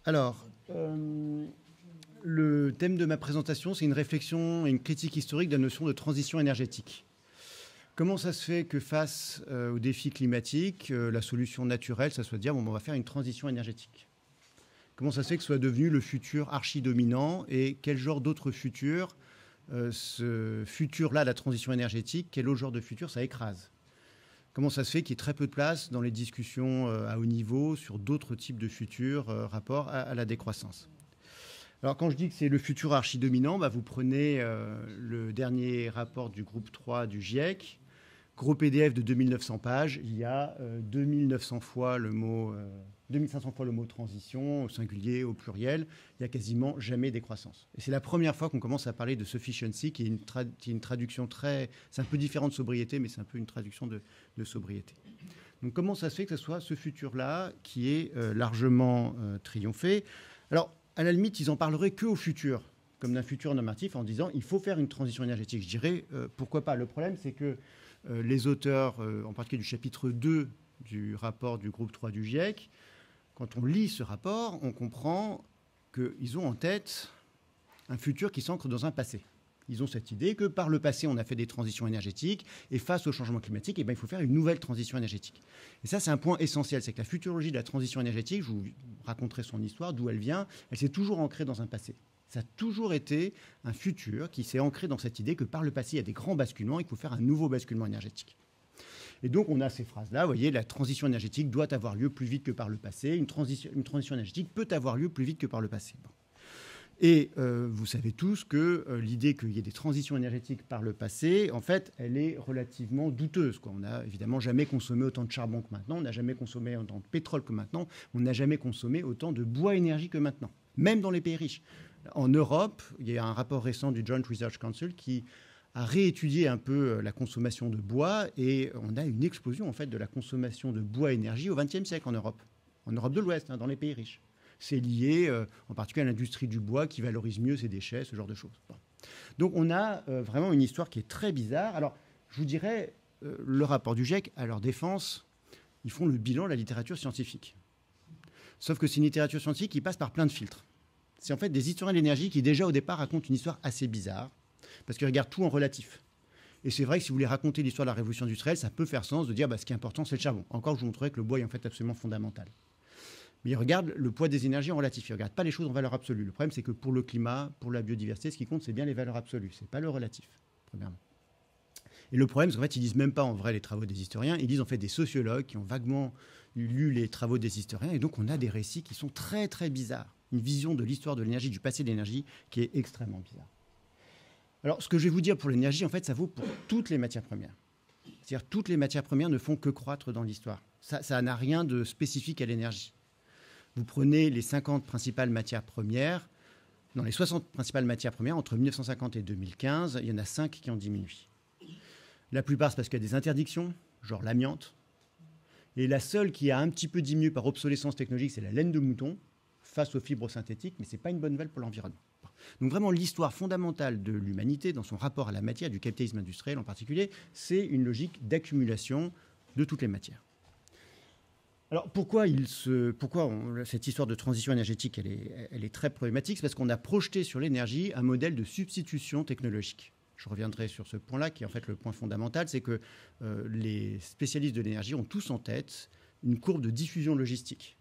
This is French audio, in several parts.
Alors, le thème de ma présentation, c'est une réflexion et une critique historique de la notion de transition énergétique. Comment ça se fait que face aux défis climatiques, la solution naturelle, ça soit de dire bon, on va faire une transition énergétique? Comment ça se fait que ce soit devenu le futur archi-dominant et quel genre d'autre futur, ce futur-là, la transition énergétique, quel autre genre de futur ça écrase? Comment ça se fait qu'il y ait très peu de place dans les discussions à haut niveau sur d'autres types de futurs rapport à la décroissance? Alors, quand je dis que c'est le futur archi-dominant, vous prenez le dernier rapport du groupe 3 du GIEC, gros PDF de 2900 pages, il y a 2500 fois le mot transition, au singulier, au pluriel, il n'y a quasiment jamais décroissance. Et c'est la première fois qu'on commence à parler de sufficiency, qui est une traduction très... C'est un peu différent de sobriété, mais c'est un peu une traduction de sobriété. Donc comment ça se fait que ce soit ce futur-là qui est largement triomphé? Alors, à la limite, ils en parleraient qu'au futur, comme d'un futur normatif, en disant il faut faire une transition énergétique. Je dirais pourquoi pas. Le problème, c'est que les auteurs, en particulier du chapitre 2 du rapport du groupe 3 du GIEC, quand on lit ce rapport, on comprend qu'ils ont en tête un futur qui s'ancre dans un passé. Ils ont cette idée que par le passé, on a fait des transitions énergétiques et face au changement climatique, il faut faire une nouvelle transition énergétique. Et ça, c'est un point essentiel. C'est que la futurologie de la transition énergétique, je vous raconterai son histoire, d'où elle vient, elle s'est toujours ancrée dans un passé. Ça a toujours été un futur qui s'est ancré dans cette idée que par le passé, il y a des grands basculements, il faut faire un nouveau basculement énergétique. Et donc, on a ces phrases-là, vous voyez, la transition énergétique doit avoir lieu plus vite que par le passé, une transition énergétique peut avoir lieu plus vite que par le passé. Bon. Et vous savez tous que l'idée qu'il y ait des transitions énergétiques par le passé, en fait, elle est relativement douteuse, quoi. On n'a évidemment jamais consommé autant de charbon que maintenant, on n'a jamais consommé autant de pétrole que maintenant, on n'a jamais consommé autant de bois énergie que maintenant, même dans les pays riches. En Europe, il y a un rapport récent du Joint Research Council qui a réétudié un peu la consommation de bois et on a une explosion en fait de la consommation de bois énergie au XXe siècle en Europe de l'Ouest, dans les pays riches. C'est lié en particulier à l'industrie du bois qui valorise mieux ses déchets, ce genre de choses. Bon. Donc on a vraiment une histoire qui est très bizarre. Alors je vous dirais, le rapport du GIEC, à leur défense, ils font le bilan de la littérature scientifique. Sauf que c'est une littérature scientifique qui passe par plein de filtres. C'est en fait des historiens de l'énergie qui déjà au départ racontent une histoire assez bizarre, parce qu'ils regardent tout en relatif. Et c'est vrai que si vous voulez raconter l'histoire de la révolution industrielle, ça peut faire sens de dire ce qui est important, c'est le charbon. Encore, je vous montrerai que le bois est en fait absolument fondamental. Mais ils regardent le poids des énergies en relatif. Ils ne regardent pas les choses en valeur absolue. Le problème, c'est que pour le climat, pour la biodiversité, ce qui compte, c'est bien les valeurs absolues. Ce n'est pas le relatif, premièrement. Et le problème, c'est qu'en fait, ils ne disent même pas en vrai les travaux des historiens. Ils disent en fait des sociologues qui ont vaguement lu les travaux des historiens. Et donc, on a des récits qui sont très, très bizarres. Une vision de l'histoire de l'énergie, du passé de l'énergie, qui est extrêmement bizarre. Alors, ce que je vais vous dire pour l'énergie, en fait, ça vaut pour toutes les matières premières. C'est-à-dire toutes les matières premières ne font que croître dans l'histoire. Ça n'a rien de spécifique à l'énergie. Vous prenez les 50 principales matières premières. Dans les 60 principales matières premières, entre 1950 et 2015, il y en a 5 qui ont diminué. La plupart, c'est parce qu'il y a des interdictions, genre l'amiante. Et la seule qui a un petit peu diminué par obsolescence technologique, c'est la laine de mouton, face aux fibres synthétiques, mais ce n'est pas une bonne nouvelle pour l'environnement. Donc vraiment, l'histoire fondamentale de l'humanité, dans son rapport à la matière, du capitalisme industriel en particulier, c'est une logique d'accumulation de toutes les matières. Alors pourquoi cette histoire de transition énergétique, elle est très problématique? C'est parce qu'on a projeté sur l'énergie un modèle de substitution technologique. Je reviendrai sur ce point-là, qui est en fait le point fondamental, c'est que les spécialistes de l'énergie ont tous en tête une courbe de diffusion logistique.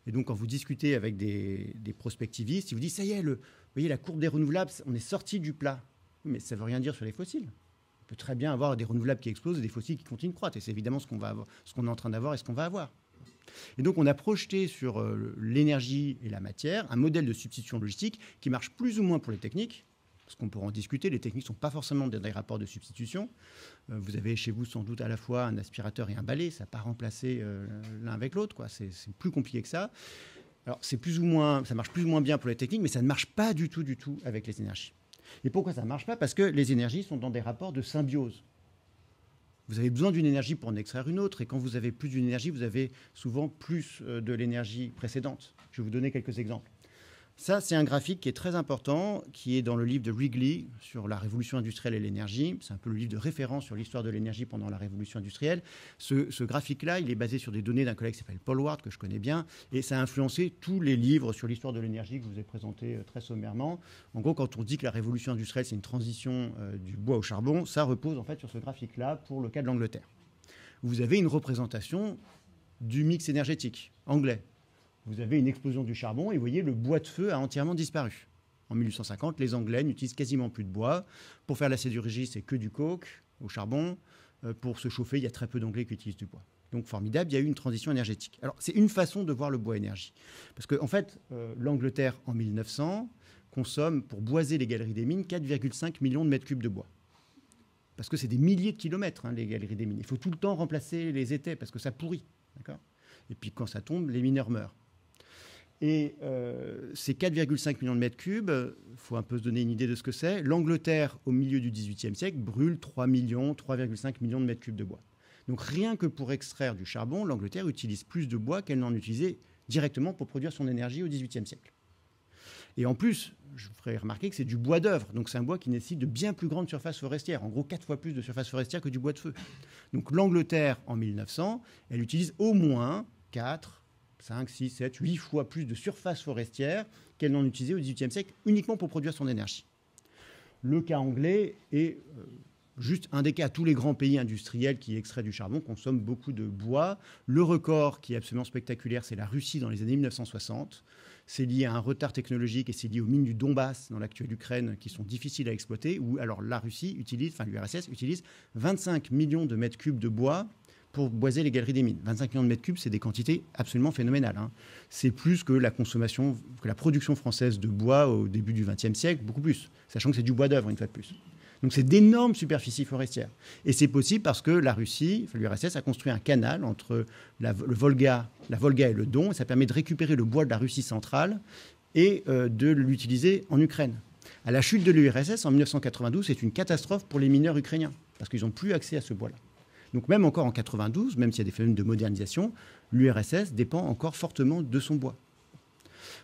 Et donc, quand vous discutez avec des prospectivistes, ils vous disent, ça y est, vous voyez, la courbe des renouvelables, on est sorti du plat. Mais ça ne veut rien dire sur les fossiles. On peut très bien avoir des renouvelables qui explosent et des fossiles qui continuent de croître. Et c'est évidemment ce qu'on est en train d'avoir et ce qu'on va avoir. Et donc, on a projeté sur l'énergie et la matière un modèle de substitution logistique qui marche plus ou moins pour les techniques, parce qu'on pourra en discuter. Les techniques ne sont pas forcément des rapports de substitution. Vous avez chez vous sans doute à la fois un aspirateur et un balai. Ça n'a pas remplacé l'un avec l'autre, quoi. C'est plus compliqué que ça. Alors, ça marche plus ou moins bien pour les techniques, mais ça ne marche pas du tout avec les énergies. Et pourquoi ça ne marche pas? Parce que les énergies sont dans des rapports de symbiose. Vous avez besoin d'une énergie pour en extraire une autre, et quand vous avez plus d'une énergie, vous avez souvent plus de l'énergie précédente. Je vais vous donner quelques exemples. Ça, c'est un graphique qui est très important, qui est dans le livre de Wrigley sur la révolution industrielle et l'énergie. C'est un peu le livre de référence sur l'histoire de l'énergie pendant la révolution industrielle. Ce graphique-là, il est basé sur des données d'un collègue qui s'appelle Paul Ward, que je connais bien, et ça a influencé tous les livres sur l'histoire de l'énergie que je vous ai présentés très sommairement. En gros, quand on dit que la révolution industrielle, c'est une transition du bois au charbon, ça repose en fait sur ce graphique-là pour le cas de l'Angleterre. Vous avez une représentation du mix énergétique anglais. Vous avez une explosion du charbon et vous voyez, le bois de feu a entièrement disparu. En 1850, les Anglais n'utilisent quasiment plus de bois. Pour faire la sidérurgie, c'est que du coke au charbon. Pour se chauffer, il y a très peu d'Anglais qui utilisent du bois. Donc formidable, il y a eu une transition énergétique. Alors c'est une façon de voir le bois énergie. Parce qu'en fait, l'Angleterre, en 1900, consomme, pour boiser les galeries des mines, 4,5 millions de mètres cubes de bois. Parce que c'est des milliers de kilomètres, les galeries des mines. Il faut tout le temps remplacer les étais parce que ça pourrit. D'accord ? Et puis quand ça tombe, les mineurs meurent. Et ces 4,5 millions de mètres cubes, il faut un peu se donner une idée de ce que c'est. L'Angleterre, au milieu du XVIIIe siècle, brûle 3,5 millions de mètres cubes de bois. Donc rien que pour extraire du charbon, l'Angleterre utilise plus de bois qu'elle n'en utilisait directement pour produire son énergie au XVIIIe siècle. Et en plus, je vous ferai remarquer que c'est du bois d'œuvre. Donc c'est un bois qui nécessite de bien plus grandes surfaces forestières. En gros, 4 fois plus de surface forestière que du bois de feu. Donc l'Angleterre, en 1900, elle utilise au moins 4, 5, 6, 7, 8 fois plus de surface forestière qu'elle n'en utilisait au XVIIIe siècle uniquement pour produire son énergie. Le cas anglais est juste un des cas. Tous les grands pays industriels qui extraient du charbon consomment beaucoup de bois. Le record qui est absolument spectaculaire, c'est la Russie dans les années 1960. C'est lié à un retard technologique et c'est lié aux mines du Donbass dans l'actuelle Ukraine qui sont difficiles à exploiter, où alors la Russie utilise, enfin l'URSS utilise 25 millions de mètres cubes de bois pour boiser les galeries des mines. 25 millions de mètres cubes, c'est des quantités absolument phénoménales. C'est plus que la consommation, que la production française de bois au début du XXe siècle, beaucoup plus, sachant que c'est du bois d'œuvre une fois de plus. Donc c'est d'énormes superficies forestières. Et c'est possible parce que la Russie, l'URSS, a construit un canal entre la Volga et le Don, et ça permet de récupérer le bois de la Russie centrale et de l'utiliser en Ukraine. À la chute de l'URSS en 1992, c'est une catastrophe pour les mineurs ukrainiens, parce qu'ils n'ont plus accès à ce bois-là. Donc même encore en 92, même s'il y a des phénomènes de modernisation, l'URSS dépend encore fortement de son bois.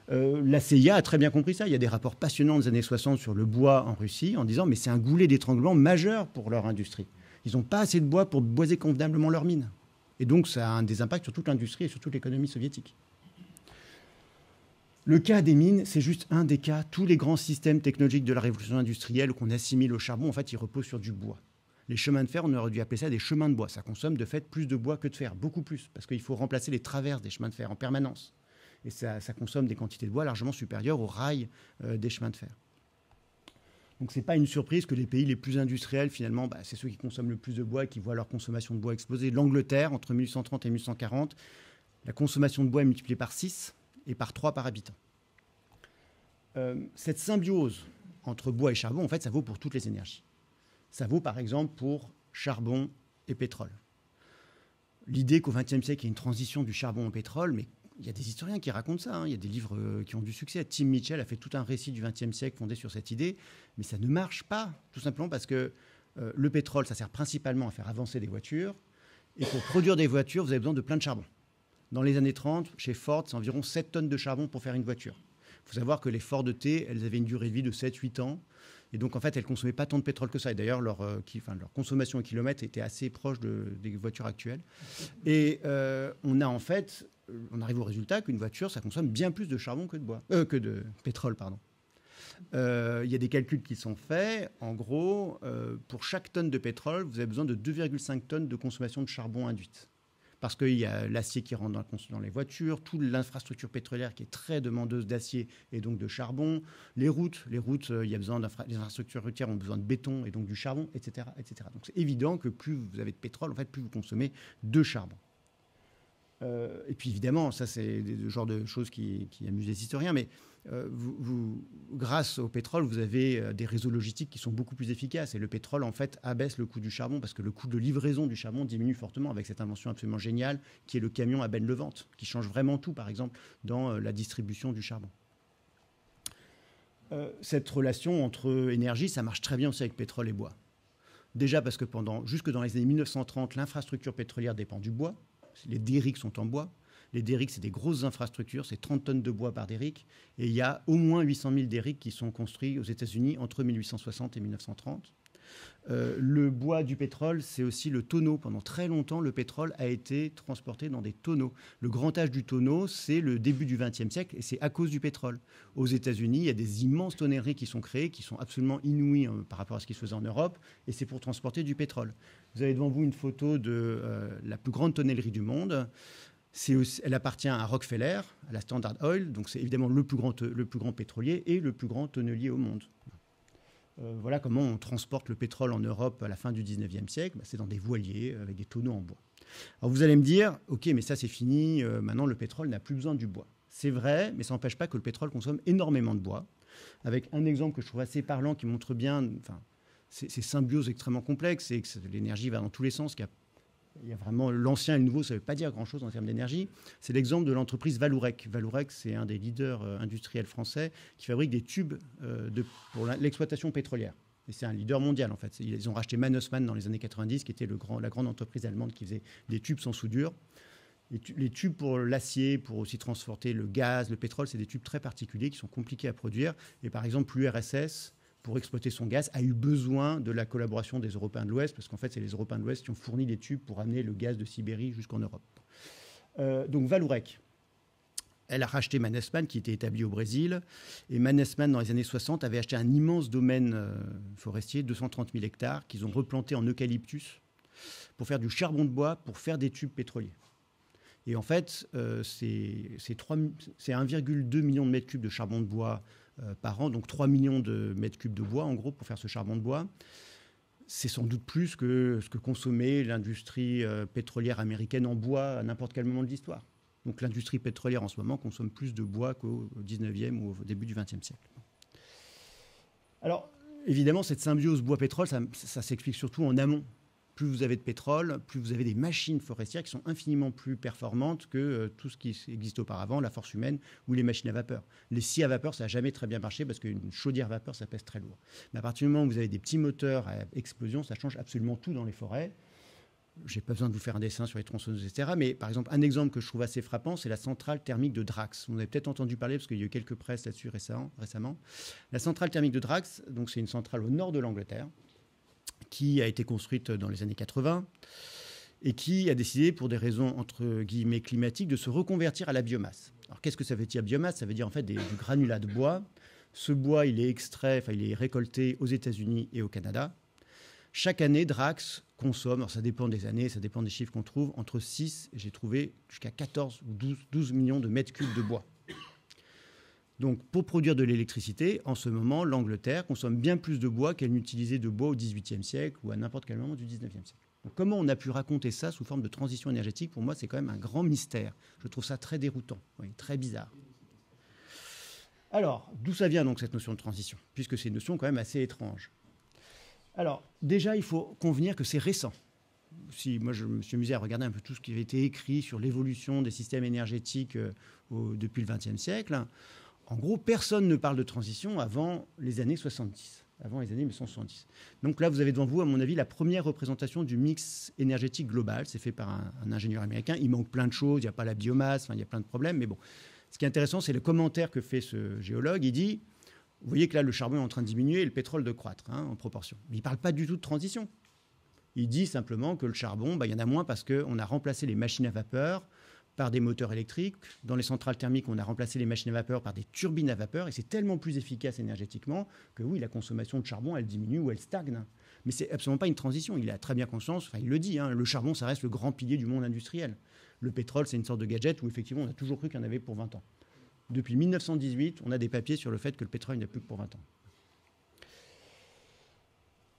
La CIA a très bien compris ça. Il y a des rapports passionnants des années 60 sur le bois en Russie en disant mais c'est un goulet d'étranglement majeur pour leur industrie. Ils n'ont pas assez de bois pour boiser convenablement leurs mines. Et donc ça a des impacts sur toute l'industrie et sur toute l'économie soviétique. Le cas des mines, c'est juste un des cas. Tous les grands systèmes technologiques de la révolution industrielle qu'on assimile au charbon, en fait, ils reposent sur du bois. Les chemins de fer, on aurait dû appeler ça des chemins de bois. Ça consomme de fait plus de bois que de fer, beaucoup plus, parce qu'il faut remplacer les traverses des chemins de fer en permanence. Et ça consomme des quantités de bois largement supérieures aux rails des chemins de fer. Donc ce n'est pas une surprise que les pays les plus industriels, finalement, c'est ceux qui consomment le plus de bois et qui voient leur consommation de bois exploser. L'Angleterre, entre 1830 et 1840, la consommation de bois est multipliée par 6 et par 3 par habitant. Cette symbiose entre bois et charbon, en fait, ça vaut pour toutes les énergies. Ça vaut par exemple pour charbon et pétrole. L'idée qu'au XXe siècle, il y ait une transition du charbon au pétrole, mais il y a des historiens qui racontent ça. Il y a des livres qui ont du succès. Tim Mitchell a fait tout un récit du XXe siècle fondé sur cette idée, mais ça ne marche pas, tout simplement parce que le pétrole, ça sert principalement à faire avancer des voitures, et pour produire des voitures, vous avez besoin de plein de charbon. Dans les années 30, chez Ford, c'est environ 7 tonnes de charbon pour faire une voiture. Il faut savoir que les Ford T, elles avaient une durée de vie de 7-8 ans. Et donc, en fait, elles ne consommaient pas tant de pétrole que ça. Et d'ailleurs, leur consommation au kilomètre était assez proche des voitures actuelles. Et on arrive au résultat qu'une voiture, ça consomme bien plus de charbon que de pétrole, pardon. Il y a des calculs qui sont faits. En gros, pour chaque tonne de pétrole, vous avez besoin de 2,5 tonnes de consommation de charbon induite. Parce qu'il y a l'acier qui rentre dans les voitures, toute l'infrastructure pétrolière qui est très demandeuse d'acier et donc de charbon, les routes, il y a besoin les infrastructures routières ont besoin de béton et donc du charbon, etc., etc. Donc c'est évident que plus vous avez de pétrole, en fait, plus vous consommez de charbon. Et puis évidemment, ça c'est le genre de choses qui amusent les historiens, mais grâce au pétrole, vous avez des réseaux logistiques qui sont beaucoup plus efficaces. Et le pétrole, en fait, abaisse le coût du charbon parce que le coût de livraison du charbon diminue fortement avec cette invention absolument géniale qui est le camion à benne-levante, qui change vraiment tout, par exemple, dans la distribution du charbon. Cette relation entre énergie, ça marche très bien aussi avec pétrole et bois. Déjà parce que jusque dans les années 1930, l'infrastructure pétrolière dépend du bois. Les derricks sont en bois. Les derricks, c'est des grosses infrastructures, c'est 30 tonnes de bois par derrick. Et il y a au moins 800 000 derricks qui sont construits aux États-Unis entre 1860 et 1930. Le bois du pétrole, c'est aussi le tonneau. Pendant très longtemps, le pétrole a été transporté dans des tonneaux. Le grand âge du tonneau, c'est le début du XXe siècle et c'est à cause du pétrole. Aux États-Unis, il y a des immenses tonneries qui sont créées, qui sont absolument inouïes par rapport à ce qui se faisait en Europe, et c'est pour transporter du pétrole. Vous avez devant vous une photo de la plus grande tonnellerie du monde. Elle appartient à Rockefeller, à la Standard Oil, donc c'est évidemment le plus grand pétrolier et le plus grand tonnelier au monde. Voilà comment on transporte le pétrole en Europe à la fin du 19e siècle. C'est dans des voiliers avec des tonneaux en bois. Alors vous allez me dire, OK, mais ça c'est fini, maintenant le pétrole n'a plus besoin du bois. C'est vrai, mais ça n'empêche pas que le pétrole consomme énormément de bois. Avec un exemple que je trouve assez parlant qui montre bien ces symbioses extrêmement complexes et que l'énergie va dans tous les sens, il y a vraiment l'ancien et le nouveau, ça ne veut pas dire grand-chose en termes d'énergie. C'est l'exemple de l'entreprise Vallourec. Vallourec, c'est un des leaders industriels français qui fabrique des tubes pour l'exploitation pétrolière. Et c'est un leader mondial, en fait. Ils ont racheté Mannesmann dans les années 90, qui était la grande entreprise allemande qui faisait des tubes sans soudure. Les tubes pour l'acier, pour aussi transporter le gaz, le pétrole, c'est des tubes très particuliers qui sont compliqués à produire. Et par exemple, l'URSS, pour exploiter son gaz, a eu besoin de la collaboration des Européens de l'Ouest, parce qu'en fait, c'est les Européens de l'Ouest qui ont fourni les tubes pour amener le gaz de Sibérie jusqu'en Europe. Donc Vallourec, elle a racheté Mannesmann, qui était établi au Brésil. Et Mannesmann, dans les années 60, avait acheté un immense domaine forestier, 230 000 hectares, qu'ils ont replanté en eucalyptus pour faire du charbon de bois, pour faire des tubes pétroliers. Et en fait, c'est 1,2 million de mètres cubes de charbon de bois par an, donc 3 millions de mètres cubes de bois, en gros, pour faire ce charbon de bois. C'est sans doute plus que ce que consommait l'industrie pétrolière américaine en bois à n'importe quel moment de l'histoire. Donc l'industrie pétrolière en ce moment consomme plus de bois qu'au 19e ou au début du 20e siècle. Alors, évidemment, cette symbiose bois-pétrole, ça s'explique surtout en amont. Plus vous avez de pétrole, plus vous avez des machines forestières qui sont infiniment plus performantes que tout ce qui existe auparavant, la force humaine ou les machines à vapeur. Les scies à vapeur, ça n'a jamais très bien marché parce qu'une chaudière à vapeur, ça pèse très lourd. Mais à partir du moment où vous avez des petits moteurs à explosion, ça change absolument tout dans les forêts. Je n'ai pas besoin de vous faire un dessin sur les tronçonneuses, etc. Mais par exemple, un exemple que je trouve assez frappant, c'est la centrale thermique de Drax. Vous en avez peut-être entendu parler parce qu'il y a eu quelques presses là-dessus récemment. La centrale thermique de Drax, donc c'est une centrale au nord de l'Angleterre, qui a été construite dans les années 80 et qui a décidé, pour des raisons entre guillemets climatiques, de se reconvertir à la biomasse. Alors qu'est-ce que ça veut dire biomasse? Ça veut dire en fait du granulat de bois. Ce bois, il est récolté aux États-Unis et au Canada. Chaque année, Drax consomme, alors ça dépend des années, ça dépend des chiffres qu'on trouve, entre 6, j'ai trouvé, jusqu'à 14 ou 12 millions de mètres cubes de bois. Donc, pour produire de l'électricité, en ce moment, l'Angleterre consomme bien plus de bois qu'elle n'utilisait de bois au XVIIIe siècle ou à n'importe quel moment du XIXe siècle. Donc, comment on a pu raconter ça sous forme de transition énergétique? Pour moi, c'est quand même un grand mystère. Je trouve ça très déroutant, très bizarre. Alors, d'où ça vient donc cette notion de transition? Puisque c'est une notion quand même assez étrange. Alors, déjà, il faut convenir que c'est récent. Moi, je me suis amusé à regarder un peu tout ce qui avait été écrit sur l'évolution des systèmes énergétiques depuis le XXe siècle. En gros, personne ne parle de transition avant les années 70, avant les années 1970. Donc là, vous avez devant vous, à mon avis, la première représentation du mix énergétique global. C'est fait par un ingénieur américain. Il manque plein de choses, il n'y a pas la biomasse, il y a plein de problèmes. Mais bon, ce qui est intéressant, c'est le commentaire que fait ce géologue. Il dit, vous voyez que là, le charbon est en train de diminuer et le pétrole de croître en proportion. Mais il ne parle pas du tout de transition. Il dit simplement que le charbon, il y en a moins parce qu'on a remplacé les machines à vapeur par des moteurs électriques. Dans les centrales thermiques, on a remplacé les machines à vapeur par des turbines à vapeur et c'est tellement plus efficace énergétiquement que oui, la consommation de charbon, elle diminue ou elle stagne. Mais c'est absolument pas une transition. Il a très bien conscience, il le dit, le charbon, ça reste le grand pilier du monde industriel. Le pétrole, c'est une sorte de gadget où effectivement, on a toujours cru qu'il y en avait pour 20 ans. Depuis 1918, on a des papiers sur le fait que le pétrole n'a plus que pour 20 ans.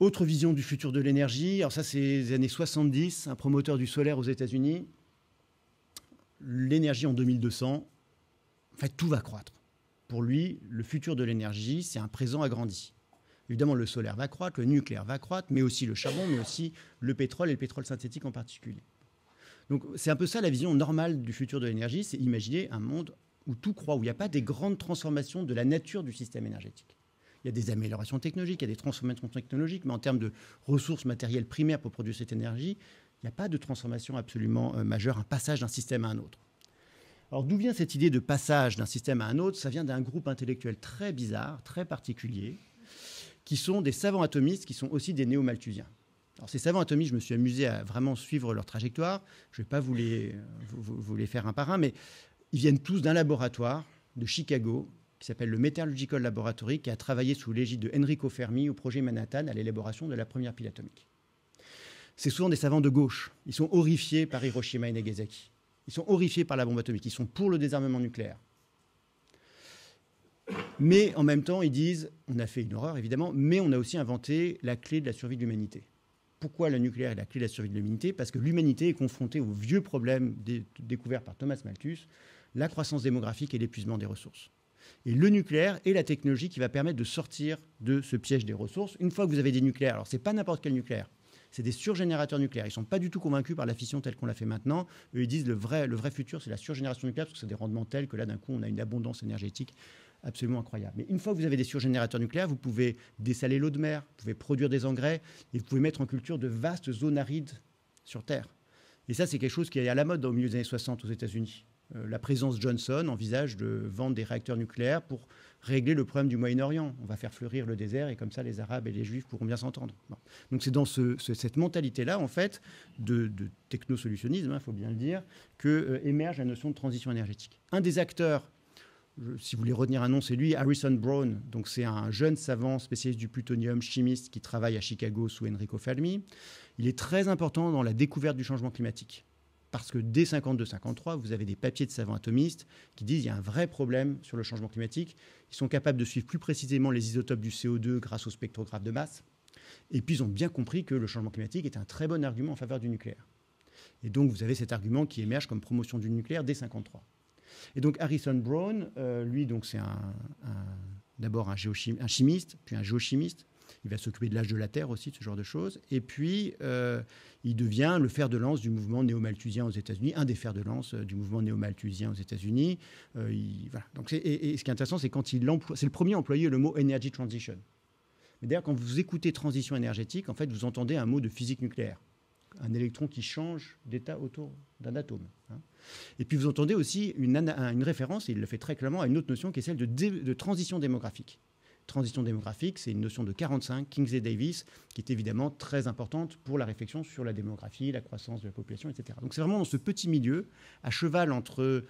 Autre vision du futur de l'énergie, alors ça c'est les années 70, un promoteur du solaire aux États-Unis. L'énergie en 2200, en fait tout va croître. Pour lui, le futur de l'énergie, c'est un présent agrandi. Évidemment, le solaire va croître, le nucléaire va croître, mais aussi le charbon, mais aussi le pétrole et le pétrole synthétique en particulier. Donc c'est un peu ça la vision normale du futur de l'énergie, c'est imaginer un monde où tout croît, où il n'y a pas des grandes transformations de la nature du système énergétique. Il y a des améliorations technologiques, il y a des transformations technologiques, mais en termes de ressources matérielles primaires pour produire cette énergie, il n'y a pas de transformation absolument majeure, un passage d'un système à un autre. Alors d'où vient cette idée de passage d'un système à un autre? Ça vient d'un groupe intellectuel très bizarre, très particulier, qui sont des savants atomistes, qui sont aussi des néo-malthusiens. Alors ces savants atomistes, je me suis amusé à vraiment suivre leur trajectoire. Je ne vais pas vous les faire un par un, mais ils viennent tous d'un laboratoire de Chicago qui s'appelle le Metallurgical Laboratory, qui a travaillé sous l'égide de Enrico Fermi au projet Manhattan à l'élaboration de la première pile atomique. C'est souvent des savants de gauche. Ils sont horrifiés par Hiroshima et Nagasaki. Ils sont horrifiés par la bombe atomique. Ils sont pour le désarmement nucléaire. Mais en même temps, ils disent, on a fait une horreur évidemment, mais on a aussi inventé la clé de la survie de l'humanité. Pourquoi le nucléaire est la clé de la survie de l'humanité? Parce que l'humanité est confrontée au vieux problème découvert par Thomas Malthus, la croissance démographique et l'épuisement des ressources. Et le nucléaire est la technologie qui va permettre de sortir de ce piège des ressources. Une fois que vous avez des nucléaires, alors ce n'est pas n'importe quel nucléaire, c'est des surgénérateurs nucléaires. Ils ne sont pas du tout convaincus par la fission telle qu'on l'a fait maintenant. Eux, ils disent le vrai futur, c'est la surgénération nucléaire, parce que c'est des rendements tels que là, d'un coup, on a une abondance énergétique absolument incroyable. Mais une fois que vous avez des surgénérateurs nucléaires, vous pouvez dessaler l'eau de mer, vous pouvez produire des engrais, et vous pouvez mettre en culture de vastes zones arides sur Terre. Et ça, c'est quelque chose qui est à la mode au milieu des années 60 aux États-Unis. La présidence Johnson envisage de vendre des réacteurs nucléaires pour régler le problème du Moyen-Orient. On va faire fleurir le désert et comme ça, les Arabes et les Juifs pourront bien s'entendre. Bon. Donc c'est dans cette mentalité-là, en fait, de technosolutionnisme, il faut bien le dire, que émerge la notion de transition énergétique. Un des acteurs, si vous voulez retenir un nom, c'est lui, Harrison Brown. Donc c'est un jeune savant spécialiste du plutonium, chimiste, qui travaille à Chicago sous Enrico Fermi. Il est très important dans la découverte du changement climatique. Parce que dès 52-53, vous avez des papiers de savants atomistes qui disent qu'il y a un vrai problème sur le changement climatique. Ils sont capables de suivre plus précisément les isotopes du CO2 grâce au spectrographe de masse. Et puis, ils ont bien compris que le changement climatique est un très bon argument en faveur du nucléaire. Et donc, vous avez cet argument qui émerge comme promotion du nucléaire dès 53. Et donc, Harrison Brown, lui, donc, c'est d'abord un chimiste, puis un géochimiste. Il va s'occuper de l'âge de la Terre aussi, de ce genre de choses. Et puis, il devient le fer de lance du mouvement néo-malthusien aux États-Unis, un des fers de lance du mouvement néo-malthusien aux États-Unis. Voilà. Donc, et ce qui est intéressant, c'est quand c'est le premier à employer le mot energy transition. Mais d'ailleurs, quand vous écoutez transition énergétique, en fait, vous entendez un mot de physique nucléaire. Un électron qui change d'état autour d'un atome. Et puis, vous entendez aussi une référence, et il le fait très clairement, à une autre notion qui est celle de transition démographique. Transition démographique, c'est une notion de 45, Kingsley Davis, qui est évidemment très importante pour la réflexion sur la démographie, la croissance de la population, etc. Donc c'est vraiment dans ce petit milieu, à cheval entre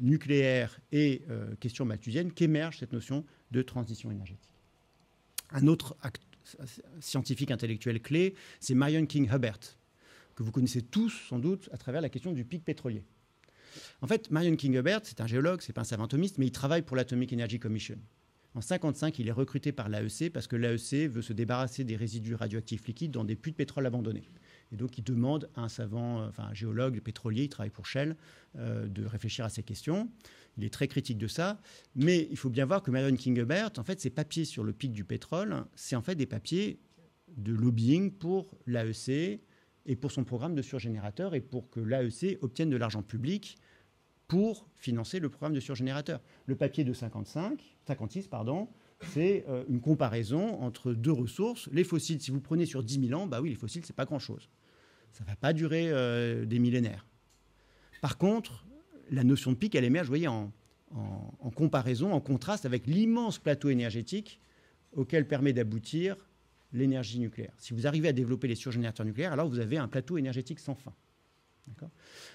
nucléaire et question malthusienne, qu'émerge cette notion de transition énergétique. Un autre scientifique intellectuel clé, c'est Marion King Hubbert, que vous connaissez tous sans doute à travers la question du pic pétrolier. En fait, Marion King Hubbert, c'est un géologue, c'est pas un savant atomiste, mais il travaille pour l'Atomic Energy Commission. En 1955, il est recruté par l'AEC parce que l'AEC veut se débarrasser des résidus radioactifs liquides dans des puits de pétrole abandonnés. Et donc, il demande à un géologue pétrolier, il travaille pour Shell, de réfléchir à ces questions. Il est très critique de ça. Mais il faut bien voir que Marion King Hubbert, en fait, ses papiers sur le pic du pétrole, c'est en fait des papiers de lobbying pour l'AEC et pour son programme de surgénérateur et pour que l'AEC obtienne de l'argent public pour financer le programme de surgénérateur. Le papier de 56, c'est une comparaison entre deux ressources. Les fossiles, si vous prenez sur 10 000 ans, bah oui, les fossiles, c'est pas grand-chose. Ça ne va pas durer des millénaires. Par contre, la notion de pic, elle émerge, vous voyez, en comparaison, en contraste avec l'immense plateau énergétique auquel permet d'aboutir l'énergie nucléaire. Si vous arrivez à développer les surgénérateurs nucléaires, alors vous avez un plateau énergétique sans fin.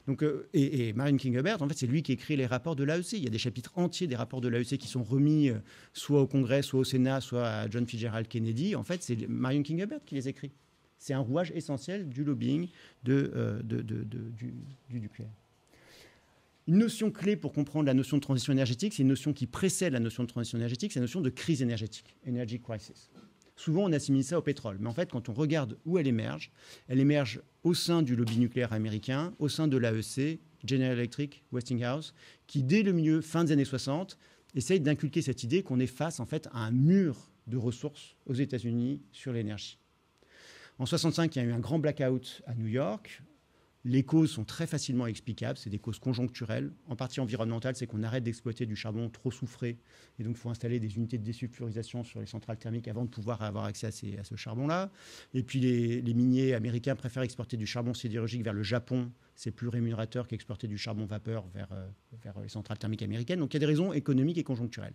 Donc, et Marion King Hubbert, en fait, c'est lui qui écrit les rapports de l'AEC. Il y a des chapitres entiers des rapports de l'AEC qui sont remis soit au Congrès, soit au Sénat, soit à John Fitzgerald Kennedy. En fait, c'est Marion King Hubbert qui les écrit. C'est un rouage essentiel du lobbying du nucléaire. Une notion clé pour comprendre la notion de transition énergétique, c'est une notion qui précède la notion de transition énergétique, c'est la notion de crise énergétique, energy crisis. Souvent, on assimile ça au pétrole. Mais en fait, quand on regarde où elle émerge au sein du lobby nucléaire américain, au sein de l'AEC, General Electric, Westinghouse, qui, dès le milieu, fin des années 60, essaye d'inculquer cette idée qu'on est face, en fait, à un mur de ressources aux États-Unis sur l'énergie. En 65, il y a eu un grand blackout à New York. Les causes sont très facilement explicables, c'est des causes conjoncturelles. En partie environnementale, c'est qu'on arrête d'exploiter du charbon trop soufré. Et donc, il faut installer des unités de désulfurisation sur les centrales thermiques avant de pouvoir avoir accès à ce charbon-là. Et puis, les miniers américains préfèrent exporter du charbon sidérurgique vers le Japon. c'est plus rémunérateur qu'exporter du charbon vapeur vers les centrales thermiques américaines. Donc il y a des raisons économiques et conjoncturelles.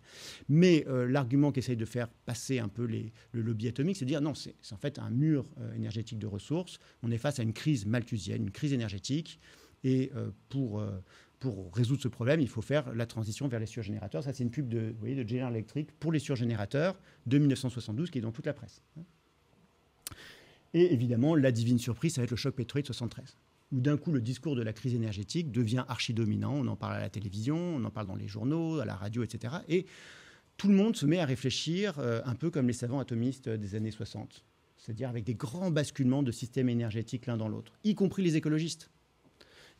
Mais l'argument qu'essaye de faire passer un peu le lobby atomique, c'est de dire non, c'est en fait un mur énergétique de ressources. On est face à une crise malthusienne, une crise énergétique. Et pour résoudre ce problème, il faut faire la transition vers les surgénérateurs. Ça, c'est une pub de General Electric pour les surgénérateurs de 1972 qui est dans toute la presse. Et évidemment, la divine surprise, ça va être le choc pétrolier de 1973, où d'un coup, le discours de la crise énergétique devient archi-dominant. On en parle à la télévision, on en parle dans les journaux, à la radio, etc. Et tout le monde se met à réfléchir un peu comme les savants atomistes des années 60, c'est-à-dire avec des grands basculements de systèmes énergétiques l'un dans l'autre, y compris les écologistes.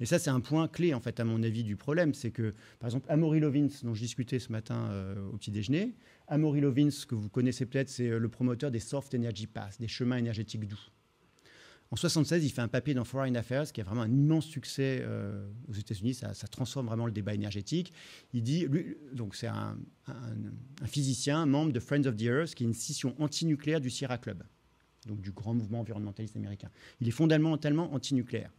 Et ça, c'est un point clé, en fait, à mon avis, du problème. C'est que, par exemple, Amory Lovins, dont je discutais ce matin au petit-déjeuner, Amory Lovins, que vous connaissez peut-être, c'est le promoteur des Soft Energy Paths, des chemins énergétiques doux. En 1976, il fait un papier dans Foreign Affairs qui a vraiment un immense succès aux États-Unis. Ça transforme vraiment le débat énergétique. Il dit, donc c'est un physicien, membre de Friends of the Earth, qui est une scission antinucléaire du Sierra Club, donc du grand mouvement environnementaliste américain. Il est fondamentalement antinucléaire.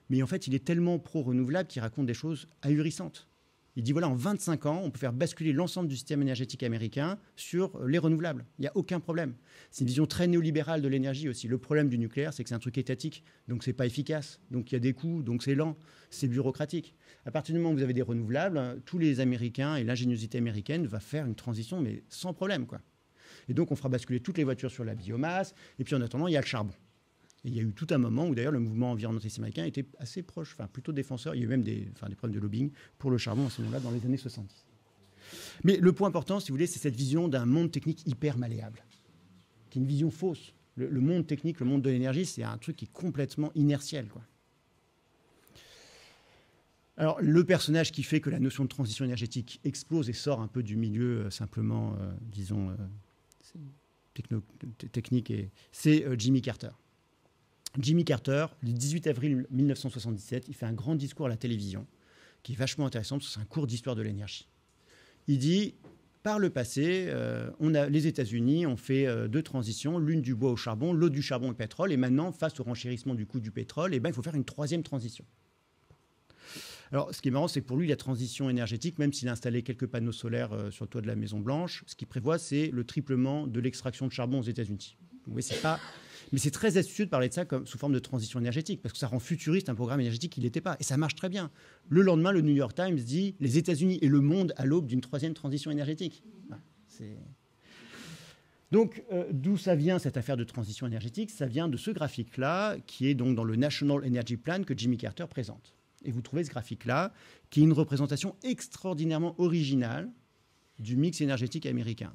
Mais en fait, il est tellement pro-renouvelable qu'il raconte des choses ahurissantes. Il dit, voilà, en 25 ans, on peut faire basculer l'ensemble du système énergétique américain sur les renouvelables. Il n'y a aucun problème. C'est une vision très néolibérale de l'énergie aussi. Le problème du nucléaire, c'est que c'est un truc étatique, donc c'est pas efficace. Donc il y a des coûts, donc c'est lent, c'est bureaucratique. À partir du moment où vous avez des renouvelables, tous les Américains et l'ingéniosité américaine va faire une transition, mais sans problème, quoi. Et donc on fera basculer toutes les voitures sur la biomasse. Et puis en attendant, il y a le charbon. Et il y a eu tout un moment où d'ailleurs le mouvement environnementaliste américain était assez proche, enfin plutôt défenseur. Il y a eu même des problèmes de lobbying pour le charbon à ce moment-là dans les années 70. Mais le point important, si vous voulez, c'est cette vision d'un monde technique hyper malléable, qui est une vision fausse. Le monde technique, le monde de l'énergie, c'est un truc qui est complètement inertiel, quoi. Alors, le personnage qui fait que la notion de transition énergétique explose et sort un peu du milieu simplement, disons, technique, c'est Jimmy Carter. Jimmy Carter, le 18 avril 1977, il fait un grand discours à la télévision qui est vachement intéressant parce que c'est un cours d'histoire de l'énergie. Il dit, par le passé, les États-Unis ont fait deux transitions, l'une du bois au charbon, l'autre du charbon au pétrole, et maintenant, face au renchérissement du coût du pétrole, il faut faire une troisième transition. Alors, ce qui est marrant, c'est que pour lui, la transition énergétique, même s'il a installé quelques panneaux solaires sur le toit de la Maison-Blanche, ce qu'il prévoit, c'est le triplement de l'extraction de charbon aux États-Unis. Oui, c'est pas... Mais c'est très astucieux de parler de ça comme sous forme de transition énergétique, parce que ça rend futuriste un programme énergétique qui n'était pas. Et ça marche très bien. Le lendemain, le New York Times dit « Les États-Unis et le monde à l'aube d'une troisième transition énergétique ». Donc, d'où ça vient cette affaire de transition énergétique? Ça vient de ce graphique-là, qui est donc dans le National Energy Plan que Jimmy Carter présente. Et vous trouvez ce graphique-là, qui est une représentation extraordinairement originale du mix énergétique américain.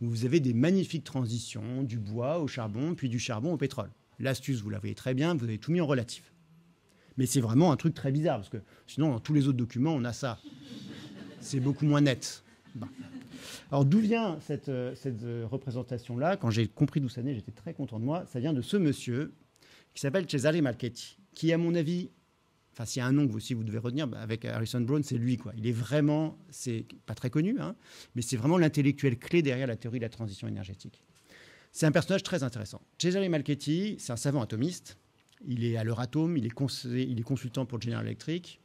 Vous avez des magnifiques transitions, du bois au charbon, puis du charbon au pétrole. L'astuce, vous la voyez très bien, vous avez tout mis en relatif. Mais c'est vraiment un truc très bizarre, parce que sinon, dans tous les autres documents, on a ça. C'est beaucoup moins net. Bon. Alors, d'où vient cette représentation-là? Quand j'ai compris d'où ça venait, j'étais très content de moi. Ça vient de ce monsieur qui s'appelle Cesare Malchetti, qui, à mon avis... Enfin, s'il y a un nom que vous devez retenir, avec Harrison Brown, c'est lui, quoi. Il est vraiment, c'est pas très connu, hein, mais c'est vraiment l'intellectuel clé derrière la théorie de la transition énergétique. C'est un personnage très intéressant. Cesare Malchetti, c'est un savant atomiste. Il est à l'Euratom, il est consultant pour General Electric.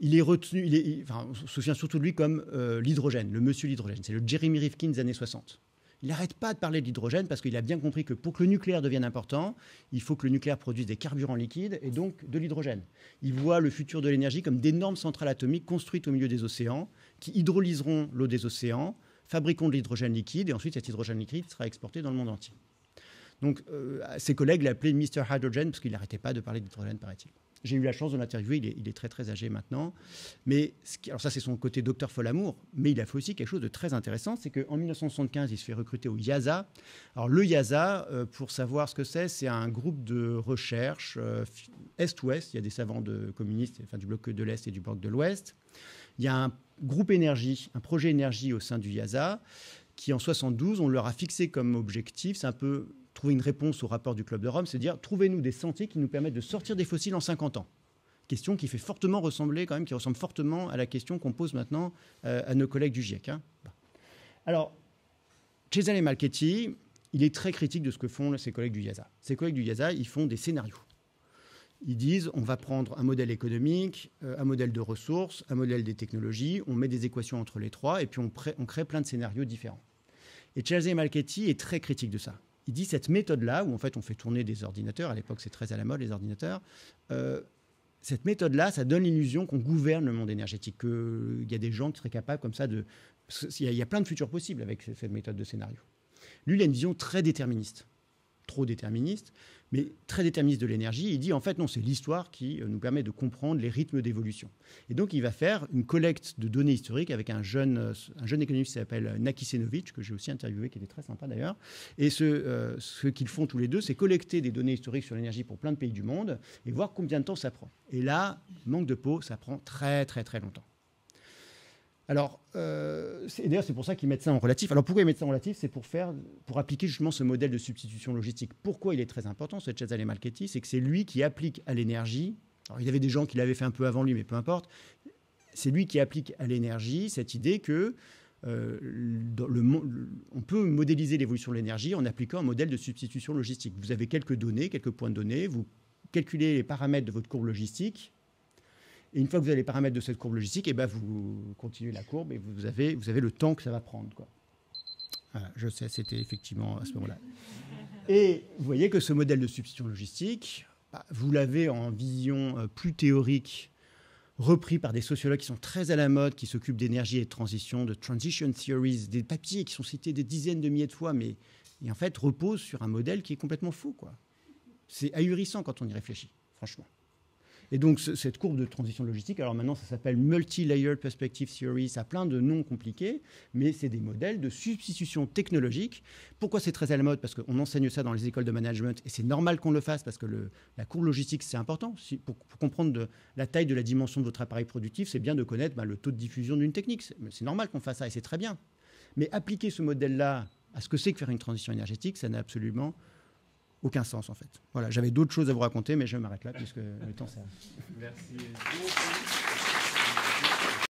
Il est retenu, on se souvient surtout de lui comme l'hydrogène, le monsieur l'hydrogène. C'est le Jeremy Rifkin des années 60. Il n'arrête pas de parler de l'hydrogène parce qu'il a bien compris que pour que le nucléaire devienne important, il faut que le nucléaire produise des carburants liquides et donc de l'hydrogène. Il voit le futur de l'énergie comme d'énormes centrales atomiques construites au milieu des océans qui hydrolyseront l'eau des océans, fabriqueront de l'hydrogène liquide et ensuite cet hydrogène liquide sera exporté dans le monde entier. Donc ses collègues l'appelaient Mr. Hydrogen parce qu'il n'arrêtait pas de parler d'hydrogène, paraît-il. J'ai eu la chance de l'interviewer, il est très très âgé maintenant. Mais alors ça, c'est son côté docteur Folamour, mais il a fait aussi quelque chose de très intéressant, c'est qu'en 1975, il se fait recruter au IASA. Alors le IASA, pour savoir ce que c'est un groupe de recherche Est-Ouest. Il y a des savants communistes, enfin du bloc de l'Est et du bloc de l'Ouest. Il y a un groupe énergie, un projet énergie au sein du IASA, qui en 72, on leur a fixé comme objectif, c'est un peu... trouver une réponse au rapport du Club de Rome, c'est dire trouvez-nous des sentiers qui nous permettent de sortir des fossiles en 50 ans. Question qui fait fortement ressembler, quand même, qui ressemble fortement à la question qu'on pose maintenant à nos collègues du GIEC. Hein. Bon. Alors, Cesare Malchetti, il est très critique de ce que font ses collègues du IASA. Ses collègues du IASA, ils font des scénarios. Ils disent, on va prendre un modèle économique, un modèle de ressources, un modèle des technologies, on met des équations entre les trois, et puis on crée plein de scénarios différents. Et Chalsey Malchetti est très critique de ça. Il dit, cette méthode-là, où en fait on fait tourner des ordinateurs, à l'époque c'est très à la mode les ordinateurs, cette méthode-là, ça donne l'illusion qu'on gouverne le monde énergétique, qu'il y a des gens qui seraient capables comme ça de... Il y a plein de futurs possibles avec cette méthode de scénario. Lui, il a une vision très déterministe, trop déterministe, mais très déterministe de l'énergie. Il dit, en fait, non, c'est l'histoire qui nous permet de comprendre les rythmes d'évolution. Et donc, il va faire une collecte de données historiques avec un jeune économiste qui s'appelle Naki Senovic, que j'ai aussi interviewé, qui était très sympa d'ailleurs. Et ce qu'ils font tous les deux, c'est collecter des données historiques sur l'énergie pour plein de pays du monde et voir combien de temps ça prend. Et là, manque de peau, ça prend très, très, très longtemps. Alors, d'ailleurs, c'est pour ça qu'ils mettent ça en relatif. Alors, pourquoi ils mettent ça en relatif? C'est pour appliquer justement ce modèle de substitution logistique. Pourquoi il est très important, ce Chalsey Malchetti? C'est que c'est lui qui applique à l'énergie. Alors, il y avait des gens qui l'avaient fait un peu avant lui, mais peu importe. C'est lui qui applique à l'énergie cette idée que on peut modéliser l'évolution de l'énergie en appliquant un modèle de substitution logistique. Vous avez quelques données, quelques points de données, vous calculez les paramètres de votre courbe logistique. Et une fois que vous avez les paramètres de cette courbe logistique, vous continuez la courbe et vous avez le temps que ça va prendre, quoi. Voilà, je sais, c'était effectivement à ce moment-là. Et vous voyez que ce modèle de substitution logistique, vous l'avez en vision plus théorique, repris par des sociologues qui sont très à la mode, qui s'occupent d'énergie et de transition, de transition theories, des papiers qui sont cités des dizaines de milliers de fois, mais et en fait reposent sur un modèle qui est complètement faux, quoi. C'est ahurissant quand on y réfléchit, franchement. Et donc, cette courbe de transition logistique, alors maintenant, ça s'appelle Multi-Layered Perspective Theory, ça a plein de noms compliqués, mais c'est des modèles de substitution technologique. Pourquoi c'est très à la mode? Parce qu'on enseigne ça dans les écoles de management, et c'est normal qu'on le fasse, parce que la courbe logistique, c'est important. Pour comprendre la taille de la dimension de votre appareil productif, c'est bien de connaître le taux de diffusion d'une technique. C'est normal qu'on fasse ça, et c'est très bien. Mais appliquer ce modèle-là à ce que c'est que faire une transition énergétique, ça n'a absolument aucun sens, en fait. Voilà, j'avais d'autres choses à vous raconter, mais je m'arrête là, puisque le temps s'arrête. Merci beaucoup.